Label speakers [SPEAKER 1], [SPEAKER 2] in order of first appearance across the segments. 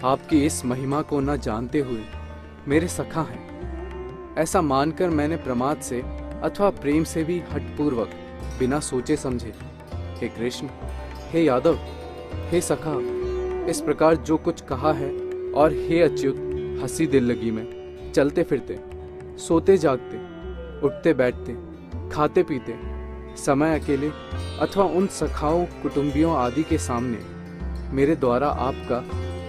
[SPEAKER 1] आपकी इस महिमा को न जानते हुए मेरे सखा हैं, ऐसा मानकर मैंने प्रमाद से अथवा प्रेम से भी हठपूर्वक बिना सोचे समझे हे कृष्ण, हे यादव, हे सखा, इस प्रकार जो कुछ कहा है, और हे अच्युत, हंसी दिल लगी में चलते फिरते, सोते जागते, उठते बैठते, खाते पीते समय अकेले अथवा उन सखाओं कुटुंबियों आदि के सामने मेरे द्वारा आपका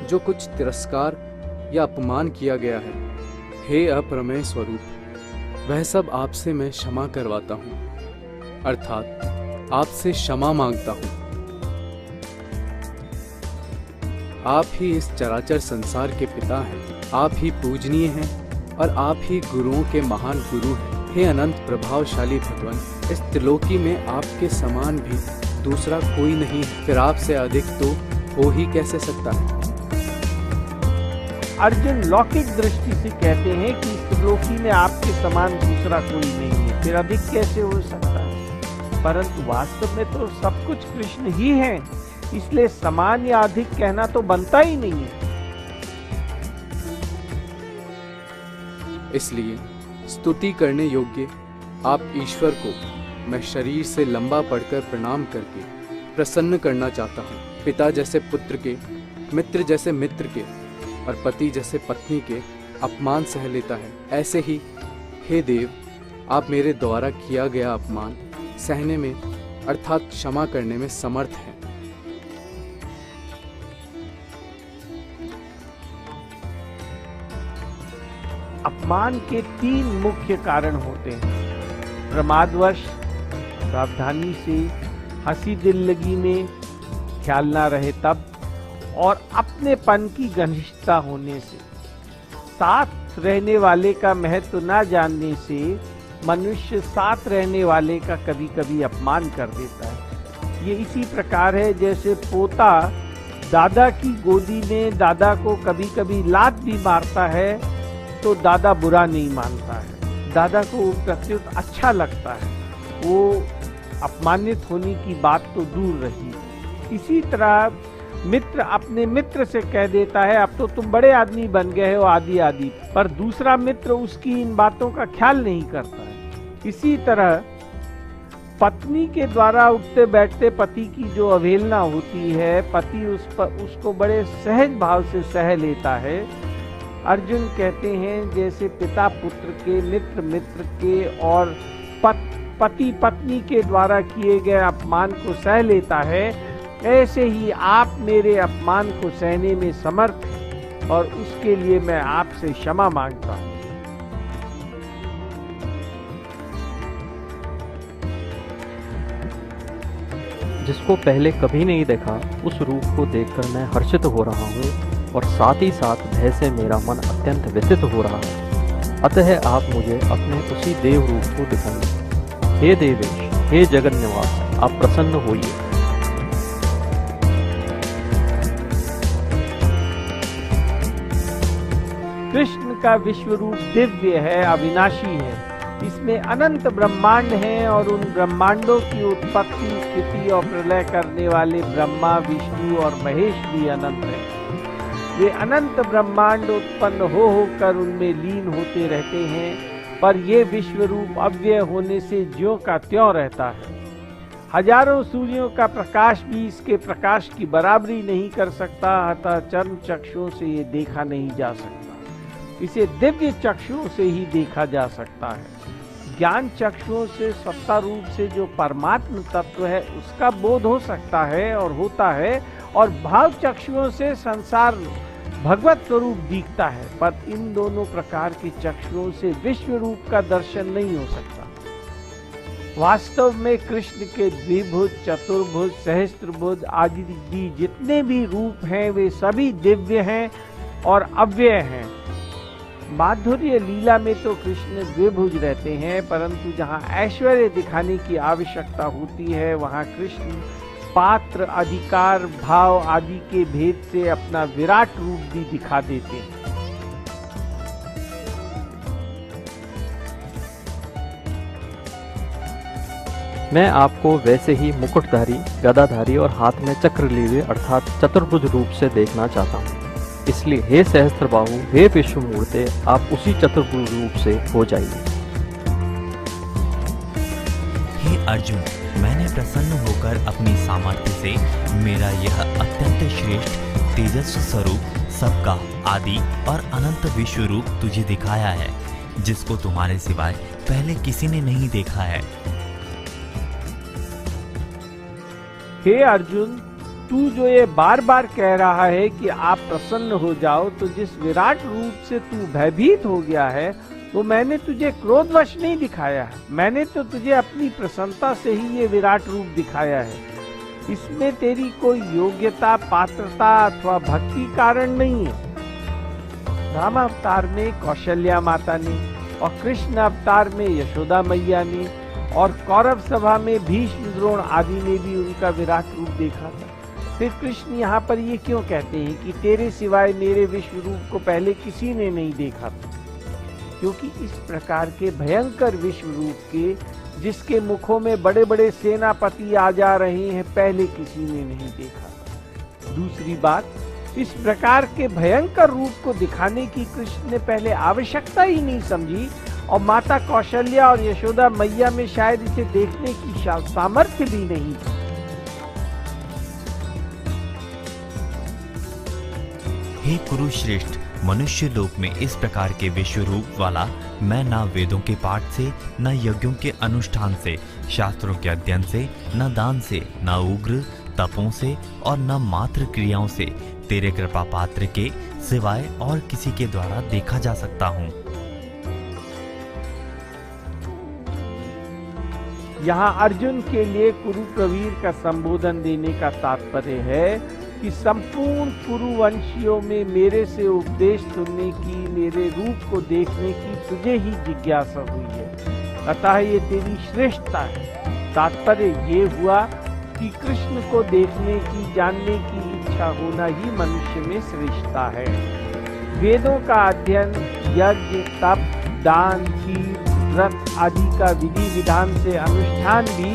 [SPEAKER 1] जो कुछ तिरस्कार या अपमान किया गया है, हे अप्रमेय स्वरूप, वह सब आपसे मैं क्षमा करवाता हूँ, अर्थात आपसे क्षमा मांगता हूँ। आप ही इस चराचर संसार के पिता हैं, आप ही पूजनीय हैं और आप ही गुरुओं के महान गुरु हैं। हे अनंत प्रभावशाली भगवान, इस त्रिलोकी में आपके समान भी दूसरा कोई नहीं है, फिर आपसे अधिक तो हो ही कैसे सकता है।
[SPEAKER 2] अर्जुन लौकिक दृष्टि से कहते हैं कि इस त्रिलोकी में आपके समान दूसरा कोई नहीं है, फिर अधिक कैसे हो सकता है, परंतु वास्तव में तो सब कुछ कृष्ण ही है, इसलिए समान या अधिक कहना तो बनता ही नहीं है।
[SPEAKER 1] इसलिए स्तुति करने योग्य आप ईश्वर को मैं शरीर से लंबा पढ़कर प्रणाम करके प्रसन्न करना चाहता हूँ। पिता जैसे पुत्र के, मित्र जैसे मित्र के और पति जैसे पत्नी के अपमान सह लेता है, ऐसे ही हे देव, आप मेरे द्वारा किया गया अपमान सहने में अर्थात क्षमा करने में समर्थ हैं।
[SPEAKER 2] अपमान के 3 मुख्य कारण होते हैं, प्रमादवश, सावधानी से, हंसी दिल लगी में, ख्याल ना रहे तब, और अपनेपन की घनिष्ठता होने से। साथ रहने वाले का महत्व ना जानने से मनुष्य साथ रहने वाले का कभी कभी अपमान कर देता है। ये इसी प्रकार है जैसे पोता दादा की गोदी में दादा को कभी कभी लात भी मारता है तो दादा बुरा नहीं मानता है, दादा को प्रत्युत अच्छा लगता है, वो अपमानित होने की बात तो दूर रही। इसी तरह मित्र अपने मित्र से कह देता है अब तो तुम बड़े आदमी बन गए हो आदि आदि, पर दूसरा मित्र उसकी इन बातों का ख्याल नहीं करता है। इसी तरह पत्नी के द्वारा उठते बैठते पति की जो अवहेलना होती है, पति उसको बड़े सहज भाव से सह लेता है। अर्जुन कहते हैं जैसे पिता पुत्र के, मित्र मित्र के और पति पत्नी के द्वारा किए गए अपमान को सह लेता है, ऐसे ही आप मेरे अपमान को सहने में समर्थ हैं और उसके लिए मैं आपसे क्षमा मांगता हूँ।
[SPEAKER 3] जिसको पहले कभी नहीं देखा उस रूप को देखकर मैं हर्षित हो रहा हूँ और साथ ही साथ भय से मेरा मन अत्यंत व्यथित हो रहा है। अतः आप मुझे अपने उसी देव रूप को दिखाइए। हे देवेश, हे जगन निवास, आप प्रसन्न होइए।
[SPEAKER 2] कृष्ण का विश्व रूप दिव्य है, अविनाशी है। इसमें अनंत ब्रह्मांड हैं और उन ब्रह्मांडों की उत्पत्ति, स्थिति और प्रलय करने वाले ब्रह्मा, विष्णु और महेश भी अनंत हैं। वे अनंत ब्रह्मांड उत्पन्न हो होकर उनमें लीन होते रहते हैं, पर ये विश्व रूप अव्यय होने से ज्यों का त्यों रहता है। हजारों सूर्यों का प्रकाश भी इसके प्रकाश की बराबरी नहीं कर सकता, अतः चर्म चक्षुओं से ये देखा नहीं जा सकता। इसे दिव्य चक्षुओं से ही देखा जा सकता है। ज्ञान चक्षुओं से सत्ता रूप से जो परमात्म तत्व है उसका बोध हो सकता है और होता है, और भाव चक्षुओं से संसार भगवत स्वरूप दिखता है, पर इन दोनों प्रकार के चक्षुओं से विश्व रूप का दर्शन नहीं हो सकता। वास्तव में कृष्ण के द्विभुज, चतुर्भुज, सहस्त्रभुज आदि जितने भी रूप हैं वे सभी दिव्य हैं और अव्यय हैं। माधुर्य लीला में तो कृष्ण द्विभुज रहते हैं, परंतु जहाँ ऐश्वर्य दिखाने की आवश्यकता होती है वहाँ कृष्ण पात्र, अधिकार, भाव आदि के भेद से अपना विराट रूप भी दिखा देते हैं।
[SPEAKER 3] मैं आपको वैसे ही मुकुटधारी, गदाधारी और हाथ में चक्र लिए अर्थात चतुर्भुज रूप से देखना चाहता हूँ। इसलिए हे सहस्त्रबाहु, हे विश्वमूर्ते, आप उसी चतुर्भुज रूप से हो जाइए।
[SPEAKER 4] हे अर्जुन, मैंने प्रसन्न होकर अपनी सामर्थ्य से मेरा यह अत्यंत श्रेष्ठ तेजस्वी स्वरूप सबका आदि और अनंत विश्व रूप तुझे दिखाया है, जिसको तुम्हारे सिवाय पहले किसी ने नहीं देखा है।
[SPEAKER 2] हे अर्जुन, तू जो ये बार बार कह रहा है कि आप प्रसन्न हो जाओ, तो जिस विराट रूप से तू भयभीत हो गया है, तो मैंने तुझे क्रोधवश नहीं दिखाया है। मैंने तो तुझे अपनी प्रसन्नता से ही ये विराट रूप दिखाया है। इसमें तेरी कोई योग्यता, पात्रता अथवा भक्ति कारण नहीं है। राम अवतार में कौशल्या माता ने और कृष्ण अवतार में यशोदा मैया ने और कौरव सभा में भीष्म, द्रोण आदि ने भी उनका विराट रूप देखा था। फिर कृष्ण यहाँ पर ये क्यों कहते हैं कि तेरे सिवाय मेरे विश्व रूप को पहले किसी ने नहीं देखा था? क्योंकि इस प्रकार के भयंकर विश्व रूप के, जिसके मुखों में बड़े बड़े सेनापति आ जा रहे हैं, पहले किसी ने नहीं देखा था। दूसरी बात, इस प्रकार के भयंकर रूप को दिखाने की कृष्ण ने पहले आवश्यकता ही नहीं समझी, और माता कौशल्या और यशोदा मैया में शायद इसे देखने की सामर्थ्य भी नहीं थी।
[SPEAKER 4] हे कुरुश्रेष्ठ, मनुष्य लोक में इस प्रकार के विश्व रूप वाला मैं ना वेदों के पाठ से, न यज्ञों के अनुष्ठान से, शास्त्रों के अध्ययन से, न दान से, न उग्र तपों से और न मात्र क्रियाओं से तेरे कृपा पात्र के सिवाय और किसी के द्वारा देखा जा सकता हूँ।
[SPEAKER 2] यहाँ अर्जुन के लिए कुरु प्रवीर का संबोधन देने का तात्पर्य है कि संपूर्ण कुरुवंशियों में मेरे से उपदेश सुनने की, मेरे रूप को देखने की तुझे ही जिज्ञासा हुई है, अतः ये तेरी श्रेष्ठता है। तात्पर्य ये हुआ कि कृष्ण को देखने की, जानने की इच्छा होना ही मनुष्य में श्रेष्ठता है। वेदों का अध्ययन, यज्ञ, तप, दान, कीर्त, व्रत आदि का विधि विधान से अनुष्ठान भी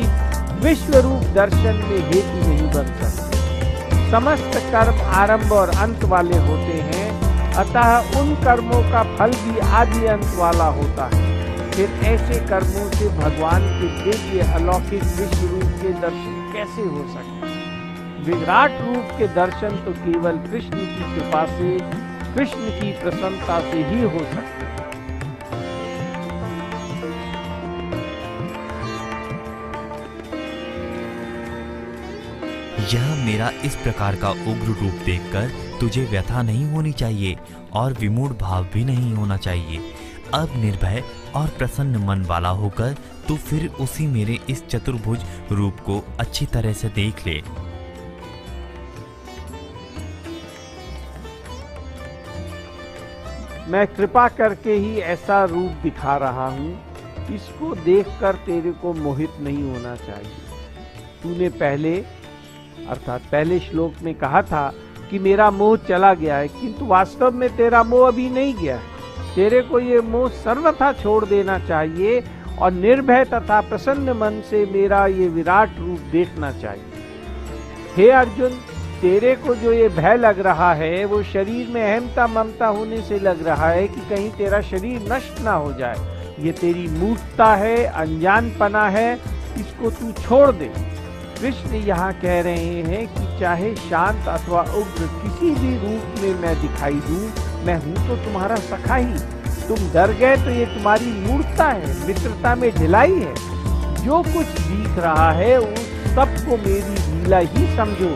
[SPEAKER 2] विश्व रूप दर्शन में हेतु नहीं बन सकते। समस्त कर्म आरंभ और अंत वाले होते हैं, अतः उन कर्मों का फल भी आदि अंत वाला होता है। फिर ऐसे कर्मों से भगवान के दिव्य अलौकिक विश्व रूप के दर्शन कैसे हो सकते हैं? विराट रूप के दर्शन तो केवल कृष्ण की कृपा से, कृष्ण की प्रसन्नता से ही हो सकते हैं।
[SPEAKER 4] यह मेरा इस प्रकार का उग्र रूप देखकर तुझे व्यथा नहीं होनी चाहिए और विमूढ़ भाव भी नहीं होना चाहिए। अब निर्भय और प्रसन्न मन वाला होकर तू फिर उसी मेरे इस चतुर्भुज रूप को अच्छी तरह से देख ले।
[SPEAKER 2] मैं कृपा करके ही ऐसा रूप दिखा रहा हूँ, इसको देखकर तेरे को मोहित नहीं होना चाहिए। तूने पहले श्लोक में कहा था कि मेरा मोह चला गया है, किंतु वास्तव में तेरा मोह अभी नहीं गया है। तेरे को ये मोह सर्वथा छोड़ देना चाहिए और निर्भय तथा प्रसन्न मन से मेरा ये विराट रूप देखना चाहिए। हे अर्जुन, तेरे को जो ये भय लग रहा है, वो शरीर में अहमता ममता होने से लग रहा है कि कहीं तेरा शरीर नष्ट ना हो जाए। ये तेरी मूर्खता है, अनजानपना है, इसको तू छोड़ दे। कृष्ण यहाँ कह रहे हैं कि चाहे शांत अथवा उग्र किसी भी रूप में मैं दिखाई दूं, मैं हूं तो तुम्हारा सखा ही। तुम डर गए तो ये तुम्हारी मूर्खता है, मित्रता में ढिलाई है। जो कुछ दिख रहा है उस सबको मेरी लीला ही समझो।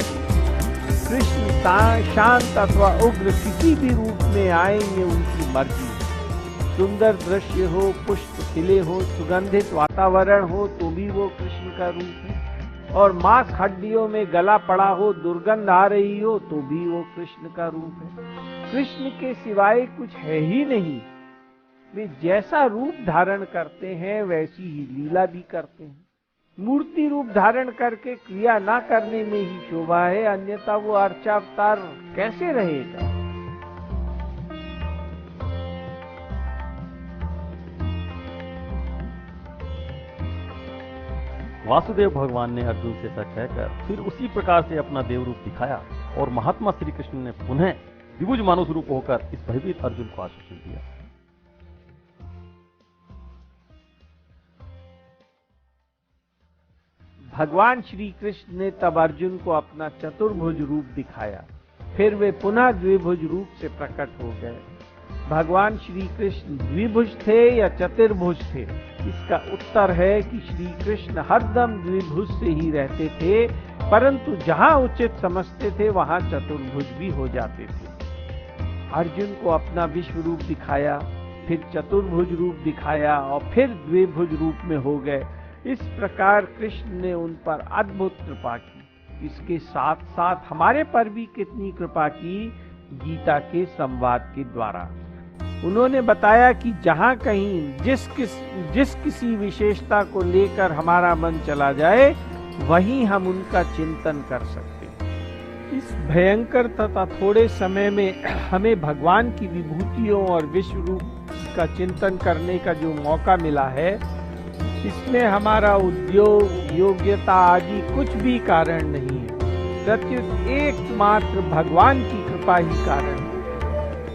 [SPEAKER 2] कृष्ण शांत अथवा उग्र किसी भी रूप में आएंगे, उनकी मर्जी। सुंदर दृश्य हो, पुष्प खिले हो, सुगंधित वातावरण हो, तो भी वो कृष्ण का रूप है। और मांस हड्डियों में गला पड़ा हो, दुर्गंध आ रही हो, तो भी वो कृष्ण का रूप है। कृष्ण के सिवाय कुछ है ही नहीं। वे जैसा रूप धारण करते हैं वैसी ही लीला भी करते हैं। मूर्ति रूप धारण करके क्रिया ना करने में ही शोभा है, अन्यथा वो अर्चावतार कैसे रहेगा?
[SPEAKER 3] वासुदेव भगवान ने अर्जुन से ऐसा कहकर फिर उसी प्रकार से अपना देव रूप दिखाया और महात्मा श्री कृष्ण ने पुनः
[SPEAKER 2] द्विभुज मानुष रूप होकर इस भयभीत अर्जुन को आश्वासन दिया। भगवान श्री कृष्ण ने तब अर्जुन को अपना चतुर्भुज रूप दिखाया, फिर वे पुनः द्विभुज रूप से प्रकट हो गए। भगवान श्री कृष्ण द्विभुज थे या चतुर्भुज थे? इसका उत्तर है कि श्री कृष्ण हरदम द्विभुज से ही रहते थे, परंतु जहां उचित समझते थे वहां चतुर्भुज भी हो जाते थे। अर्जुन को अपना विश्व रूप दिखाया, फिर चतुर्भुज रूप दिखाया और फिर द्विभुज रूप में हो गए। इस प्रकार कृष्ण ने उन पर अद्भुत कृपा की। इसके साथ साथ हमारे पर भी कितनी कृपा की, गीता के संवाद के द्वारा। उन्होंने बताया कि जहां कहीं जिस किसी विशेषता को लेकर हमारा मन चला जाए, वहीं हम उनका चिंतन कर सकते हैं। इस भयंकर तथा थोड़े समय में हमें भगवान की विभूतियों और विश्व रूप का चिंतन करने का जो मौका मिला है, इसमें हमारा उद्योग, योग्यता आदि कुछ भी कारण नहीं है, प्रत्युत एकमात्र भगवान की कृपा ही कारण है।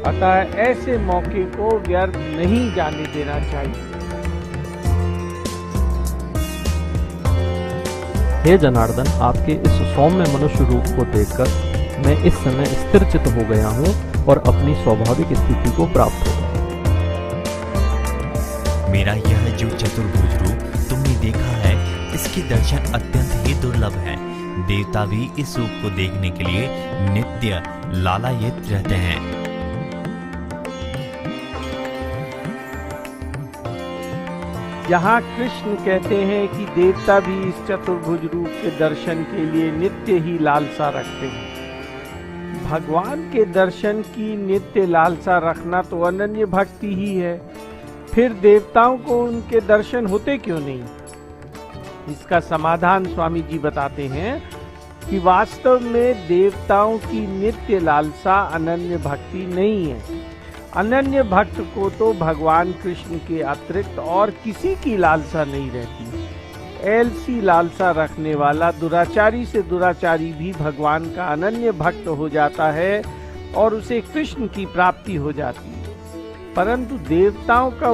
[SPEAKER 2] अतः ऐसे मौके को व्यर्थ नहीं जाने देना चाहिए।
[SPEAKER 3] हे जनार्दन, आपके इस सौम्य मनुष्य रूप को देखकर मैं इस समय स्थिरचित्त हो गया हूँ और अपनी स्वाभाविक स्थिति को प्राप्त हो गया।
[SPEAKER 4] मेरा यह जो चतुर्भुज रूप तुमने देखा है, इसके दर्शन अत्यंत ही दुर्लभ है। देवता भी इस रूप को देखने के लिए नित्य लालायित रहते हैं।
[SPEAKER 2] यहाँ कृष्ण कहते हैं कि देवता भी इस चतुर्भुज रूप के दर्शन के लिए नित्य ही लालसा रखते हैं। भगवान के दर्शन की नित्य लालसा रखना तो अनन्य भक्ति ही है, फिर देवताओं को उनके दर्शन होते क्यों नहीं? इसका समाधान स्वामी जी बताते हैं कि वास्तव में देवताओं की नित्य लालसा अनन्य भक्ति नहीं है। अनन्य भक्त को तो भगवान कृष्ण के अतिरिक्त और किसी की लालसा नहीं रहती। ऐसी लालसा रखने वाला दुराचारी से दुराचारी भी भगवान का अनन्य भक्त हो जाता है और उसे कृष्ण की प्राप्ति हो जाती है। परंतु देवताओं का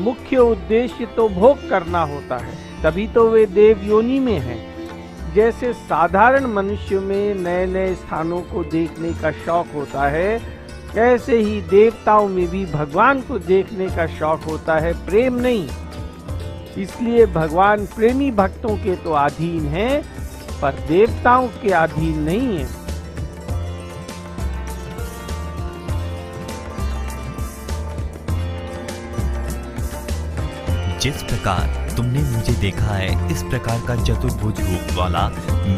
[SPEAKER 2] मुख्य उद्देश्य तो भोग करना होता है, तभी तो वे देव योनि में हैं। जैसे साधारण मनुष्य में नए नए स्थानों को देखने का शौक होता है, ऐसे ही देवताओं में भी भगवान को देखने का शौक होता है, प्रेम नहीं। इसलिए भगवान प्रेमी भक्तों के तो अधीन हैं, पर देवताओं के अधीन नहीं है।
[SPEAKER 4] जिस प्रकार तुमने मुझे देखा है, इस प्रकार का चतुर्भुज रूप वाला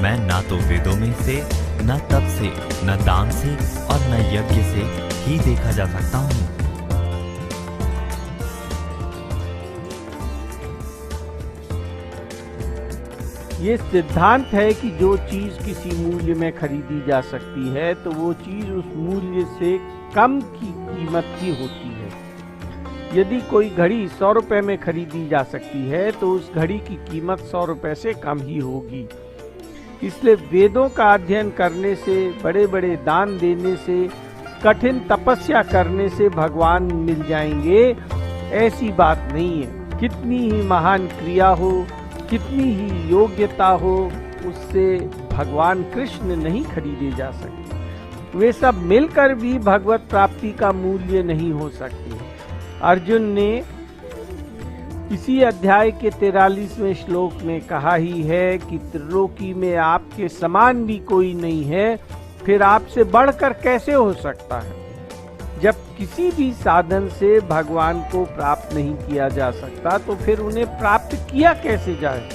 [SPEAKER 4] मैं ना तो वेदों में से, न तप से, न दान से और न यज्ञ से ही देखा जा सकता हूँ।
[SPEAKER 2] ये सिद्धांत है कि जो चीज किसी मूल्य में खरीदी जा सकती है, तो वो चीज उस मूल्य से कम की कीमत की होती है। यदि कोई घड़ी 100 रुपए में खरीदी जा सकती है, तो उस घड़ी की कीमत 100 रुपए से कम ही होगी। इसलिए वेदों का अध्ययन करने से, बड़े बड़े दान देने से, कठिन तपस्या करने से भगवान मिल जाएंगे, ऐसी बात नहीं है। कितनी ही महान क्रिया हो, कितनी ही योग्यता हो, उससे भगवान कृष्ण नहीं खरीदे जा सकते। वे सब मिलकर भी भगवत प्राप्ति का मूल्य नहीं हो सकती। अर्जुन ने इसी अध्याय के 43वें श्लोक में कहा ही है कि त्रिलोकी में आपके समान भी कोई नहीं है, फिर आपसे बढ़कर कैसे हो सकता है? जब किसी भी साधन से भगवान को प्राप्त नहीं किया जा सकता, तो फिर उन्हें प्राप्त किया कैसे जाए?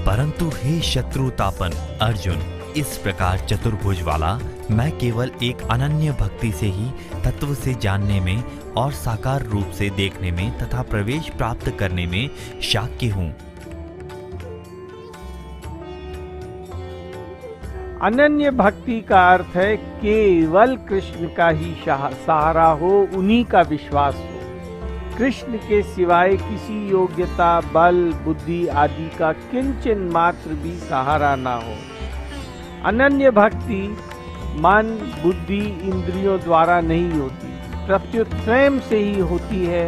[SPEAKER 4] परंतु हे शत्रुतापन अर्जुन, इस प्रकार चतुर्भुज वाला मैं केवल एक अनन्य भक्ति से ही तत्व से जानने में और साकार रूप से देखने में तथा प्रवेश प्राप्त करने में शाक्य हूँ।
[SPEAKER 2] अनन्य भक्ति का अर्थ है केवल कृष्ण का ही सहारा हो, उन्हीं का विश्वास हो। कृष्ण के सिवाय किसी योग्यता, बल, बुद्धि आदि का किंचन मात्र भी सहारा ना हो। अनन्य भक्ति मन, बुद्धि, इंद्रियों द्वारा नहीं होती, प्रत्युत स्वयं से ही होती है।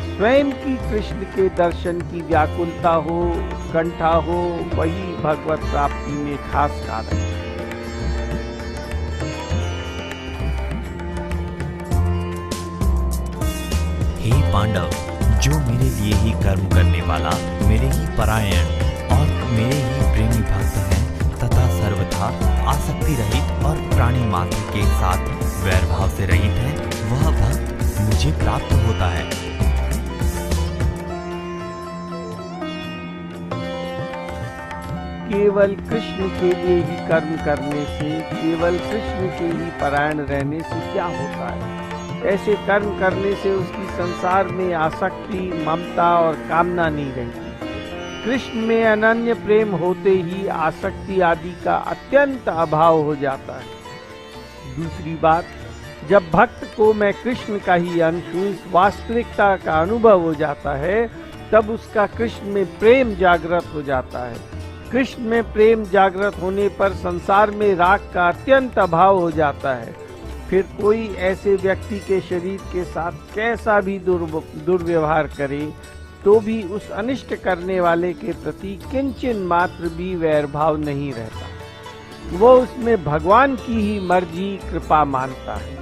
[SPEAKER 2] स्वयं की कृष्ण के दर्शन की व्याकुलता हो, उत्कंठा हो, वही भगवत प्राप्ति में खास कारण है।
[SPEAKER 4] हे पांडव, जो मेरे लिए ही कर्म करने वाला, मेरे ही परायण और मेरे ही प्रेमी भक्त हैं तथा सर्वथा आसक्ति रहित और प्राणी मात्र के साथ वैर भाव से रहित है, वह भक्त मुझे प्राप्त होता है।
[SPEAKER 2] केवल कृष्ण के लिए ही कर्म करने से, केवल कृष्ण के ही परायण रहने से क्या होता है? ऐसे कर्म करने से उसकी संसार में आसक्ति, ममता और कामना नहीं रहती। कृष्ण में अनन्य प्रेम होते ही आसक्ति आदि का अत्यंत अभाव हो जाता है। दूसरी बात, जब भक्त को मैं कृष्ण का ही अंश हूँ, इस वास्तविकता का अनुभव हो जाता है, तब उसका कृष्ण में प्रेम जागृत हो जाता है। कृष्ण में प्रेम जागृत होने पर संसार में राग का अत्यंत अभाव हो जाता है। फिर कोई ऐसे व्यक्ति के शरीर के साथ कैसा भी दुर्व्यवहार करे तो भी उस अनिष्ट करने वाले के प्रति किंचन मात्र भी वैर भाव नहीं रहता। वो उसमें भगवान की ही मर्जी, कृपा मानता है।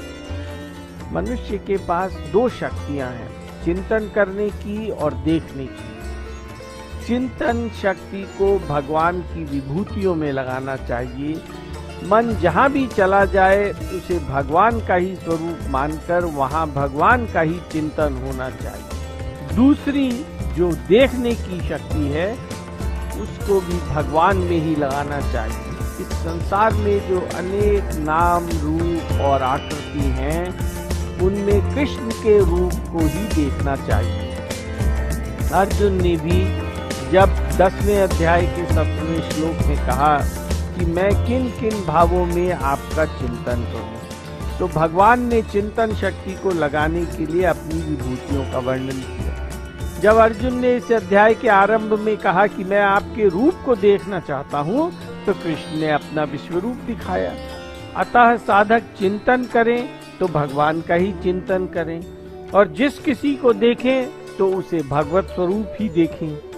[SPEAKER 2] मनुष्य के पास दो शक्तियां हैं, चिंतन करने की और देखने की। चिंतन शक्ति को भगवान की विभूतियों में लगाना चाहिए। मन जहाँ भी चला जाए उसे भगवान का ही स्वरूप मानकर वहाँ भगवान का ही चिंतन होना चाहिए। दूसरी जो देखने की शक्ति है उसको भी भगवान में ही लगाना चाहिए। इस संसार में जो अनेक नाम, रूप और आकृति हैं, उनमें कृष्ण के रूप को ही देखना चाहिए। अर्जुन ने भी जब 10वें अध्याय के 7वें श्लोक में कहा कि मैं किन किन भावों में आपका चिंतन करूं, तो भगवान ने चिंतन शक्ति को लगाने के लिए अपनी विभूतियों का वर्णन किया। जब अर्जुन ने इस अध्याय के आरंभ में कहा कि मैं आपके रूप को देखना चाहता हूं, तो कृष्ण ने अपना विश्वरूप दिखाया। अतः साधक चिंतन करें तो भगवान का ही चिंतन करें, और जिस किसी को देखें तो उसे भगवत स्वरूप ही देखें।